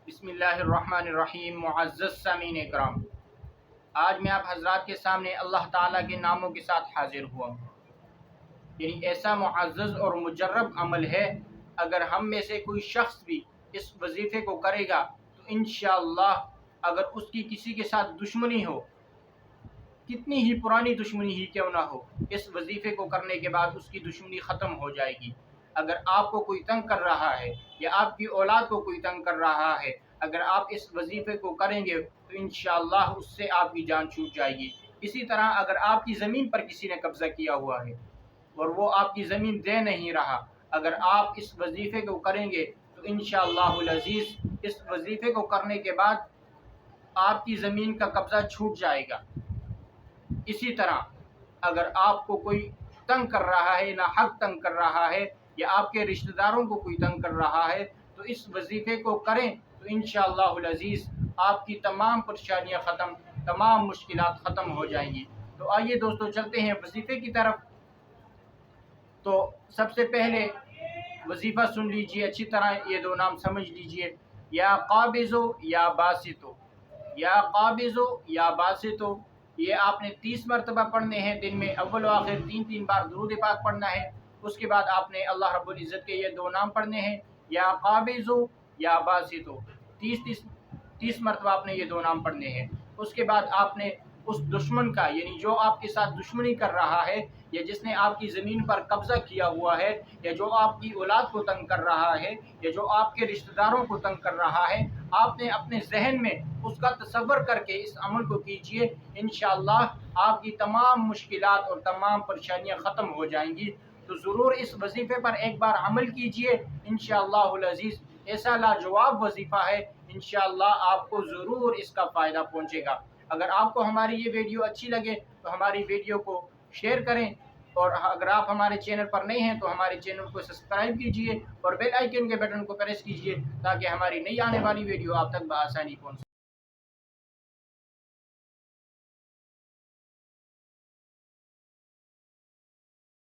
बिस्मिल्लाहिर्रहमानिर्रहीम। मुअज़्ज़ज़ सामीन इकराम, आज मैं आप हज़रात के सामने अल्लाह ताला के नामों के साथ हाजिर हुआ हूँ। यानी ऐसा मुअज़्ज़ज़ और मुजर्रब अमल है, अगर हम में से कोई शख्स भी इस वजीफ़े को करेगा तो इंशाअल्लाह अगर उसकी किसी के साथ दुश्मनी हो, कितनी ही पुरानी दुश्मनी ही क्यों ना हो, इस वजीफ़े को करने के बाद उसकी दुश्मनी ख़त्म हो जाएगी। अगर आपको कोई तंग कर रहा है या आपकी औलाद को कोई तंग कर रहा है, अगर आप इस वजीफ़े को करेंगे तो इंशाअल्लाह उससे आपकी जान छूट जाएगी। इसी तरह अगर आपकी ज़मीन पर किसी ने कब्ज़ा किया हुआ है और वो आपकी ज़मीन दे नहीं रहा, अगर आप इस वजीफ़े को करेंगे तो इंशाअल्लाहुल अज़ीज़ इस वजीफ़े को करने के बाद आपकी ज़मीन का कब्ज़ा छूट जाएगा। इसी तरह अगर आपको कोई तंग कर रहा है, ना हक तंग कर रहा है या आपके रिश्तेदारों को कोई तंग कर रहा है, तो इस वजीफ़े को करें तो इंशाअल्लाहुल अज़ीज़ आपकी तमाम परेशानियाँ ख़त्म, तमाम मुश्किलात ख़त्म हो जाएंगी। तो आइए दोस्तों चलते हैं वजीफ़े की तरफ। तो सबसे पहले वजीफ़ा सुन लीजिए अच्छी तरह, ये दो नाम समझ लीजिए, या काबिज़ो या बासितो, या काबिज़ो या बासितो। ये आपने 30 मरतबा पढ़ने हैं दिन में, अव्वल व आखिर 3-3 बार दुरूद पाक पढ़ना है। उसके बाद आपने अल्लाह रब्बुल इज़्ज़त के ये दो नाम पढ़ने हैं, या काबिज़ो या बासितो। 30 मरतबा आपने ये दो नाम पढ़ने हैं। उसके बाद आपने उस दुश्मन का, यानी जो आपके साथ दुश्मनी कर रहा है या जिसने आपकी ज़मीन पर कब्ज़ा किया हुआ है या जो आपकी औलाद को तंग कर रहा है या जो आपके रिश्तेदारों को तंग कर रहा है, आपने अपने जहन में उसका तसव्वुर करके इस अमल को कीजिए। इंशाअल्लाह आपकी तमाम मुश्किलात और तमाम परेशानियाँ ख़त्म हो जाएंगी। तो ज़रूर इस वजीफ़े पर एक बार अमल कीजिए, इंशाअल्लाहुल अज़ीज़ ऐसा लाजवाब वजीफ़ा है, इंशाअल्लाह आपको ज़रूर इसका फ़ायदा पहुँचेगा। अगर आपको हमारी ये वीडियो अच्छी लगे तो हमारी वीडियो को शेयर करें, और अगर आप हमारे चैनल पर नए हैं तो हमारे चैनल को सब्सक्राइब कीजिए और बेल आइकन के बटन को प्रेस कीजिए ताकि हमारी नई आने वाली वीडियो आप तक बआसानी पहुँच सके।